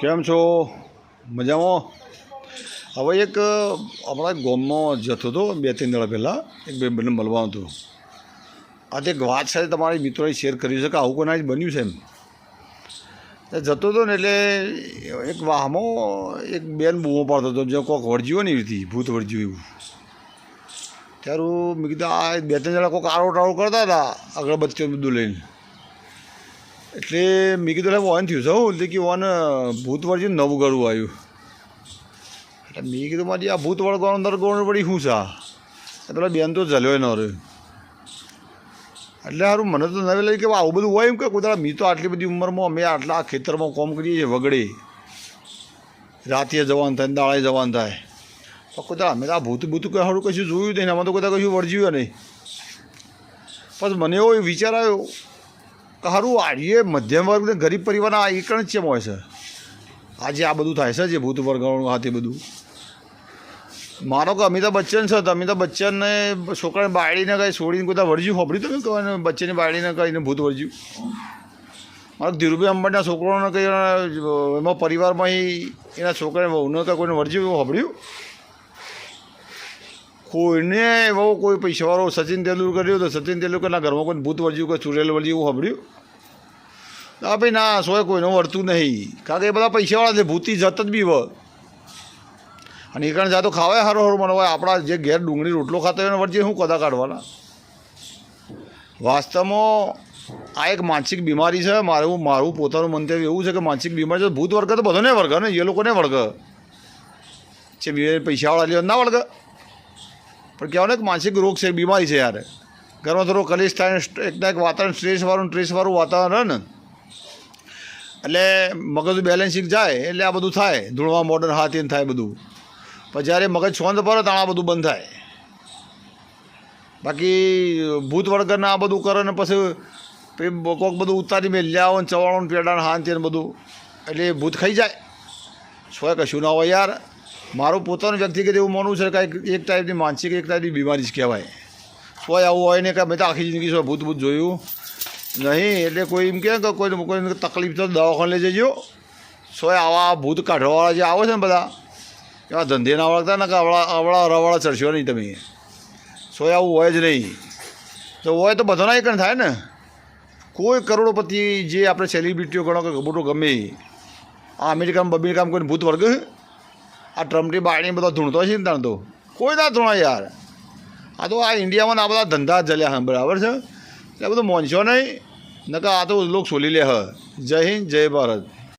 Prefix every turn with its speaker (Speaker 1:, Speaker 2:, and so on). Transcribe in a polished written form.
Speaker 1: કેમ છો? મજામાં? હવે એક આપણા ગામમાં જતો હતો 2-3 દાડા પહેલાં એક ભાઈને મળવાનું હતું. આજે એક વાત સાથે તમારી મિત્રોએ શેર કરી છે કે આવું કોઈ બન્યું છે એમ. જતો હતો ને એટલે એક વાહમાં એક બેન બૂમો પાડતો હતો, જે કોઈક વળજ્યું ને એવી હતી, ભૂત વળજ્યું એવું. ત્યારે મેં કીધું આ 2-3 જણા કોઈક આરો ટાળો કરતા હતા અગરબત્તીઓ બધું લઈને. એટલે મેં કીધું એટલે વન થયું છે હું એટલે કે વન ભૂત વળજ્યું નવું ગળું આવ્યું. એટલે મેં કીધું મારી આ ભૂત વળગવાનું અંદર ગોળ પડી શું છે આ પેલા બેન તો જલ્યો ન રહ્યો. એટલે સારું મને તો નવે લાગ્યું કે આવું બધું હોય એમ કે કોઈ મી તો આટલી બધી ઉંમરમાં અમે આટલા ખેતરમાં કામ કરીએ છીએ, વગડે રાતે જવાનું થાય દાળે જવાનું થાય, તો કોઈ અમે તો આ ભૂત કંઈ સારું કશું જોયું નહીં, આમાં તો કોઈ કશું વળજ્યું નહીં. પછી મને એવો વિચાર આવ્યો કે સારું આડીએ મધ્યમ વર્ગ ગરીબ પરિવારના આ એકણ જ કેમ હોય છે આજે આ બધું થાય છે જે ભૂત વળગાવાનું હાથે બધું. માનો કે અમિતાભ બચ્ચન છે તો અમિતાભ બચ્ચનને છોકરાને બાળીને કંઈ છોડીને કોઈ વળજ્યું ખબર્યું તમે કહેવાય બચ્ચનની બાળીને કહીને ભૂત વળજ્યું. મારો ધીરુભાઈ અંબાણીના છોકરાઓને કંઈ એમાં પરિવારમાં એના છોકરાને વહુને કંઈ કોઈને વળજ્યું એવું ખબર્યું? કોઈને એવો કોઈ પૈસાવાળો સચિન તેંડુલકર રહ્યો તો સચિન તેંડુલકરના ઘરમાં કોઈ ભૂત વળજ્યું કોઈ ચૂરેલ વળજ્યું એવું ખબર્યું? હા ભાઈ ના, સોય કોઈનું વળતું નહીં, કારણ કે એ બધા પૈસાવાળા છે, ભૂતી જત જ બી હોય. અને એ કારણ જાતો ખાવાય સારું સારું મને હોય, આપણા જે ઘેર ડુંગળી રોટલો ખાતા હોય એને વળજે શું કદા કાઢવાના. વાસ્તવમાં આ એક માનસિક બીમારી છે. મારું પોતાનું મંતવ્ય એવું છે કે માનસિક બીમારી છે. ભૂત વર્ગ તો બધાને વર્ગ ને, એ લોકોને વર્ગ છે, પૈસાવાળા લે ના વર્ગ. પણ કહેવાય ને કે માનસિક રોગ છે, બીમારી છે યાર. ઘરમાં થોડો કલેશ થાય, એકના એક વાતાવરણ સ્ટ્રેસવાળું વાતાવરણ ને એટલે મગજ બેલેન્સિંગ જાય એટલે આ બધું થાય, ધૂળવા મોડર્ન હાથ એને થાય બધું. પછી જ્યારે મગજ છોંદ પડે તો આ બધું બંધ થાય. બાકી ભૂત વળગરને આ બધું કરે ને પછી કોઈક બધું ઉતારી મેલ્યા હોય ને ચવાણું પેડાને હાથ ને બધું, એટલે ભૂત ખાઈ જાય. સોય કશું ના હોય યાર. મારું પોતાનું વ્યક્તિગત એવું માનવું છે કે એક ટાઈપની માનસિક એક ટાઈપની બીમારી જ કહેવાય. સોય આવું હોય ને કે મેં તો આખી જિંદગી સોય ભૂત જોયું નહીં. એટલે કોઈ એમ કહે કે કોઈ તકલીફ તો દવાખાને લઈ જજો. સોય આવા ભૂત કાઢવાવાળા જે આવે છે ને બધા એવા ધંધે ના વળગતા ને કે રવાળા ચડશો નહીં તમે. સોય આવું હોય જ નહીં. તો હોય તો બધાના એક થાય ને. કોઈ કરોડોપતિ જે આપણે સેલિબ્રિટીઓ ગણો કે મોટો ગમે આ અમેરિકામાં કોઈને ભૂત વર્ગ, આ ટ્રમ્પની બાળીને બધા ધૂણતો છે ને તાણ તો કોઈ ના ધૂણા યાર. આ તો આ ઇન્ડિયામાં આ બધા ધંધા જલ્યા હા બરાબર છે. એટલે બધું મોનશો નહીં નકા આ તો લોક સોલી લે હ. જય હિન્દ, જય ભારત.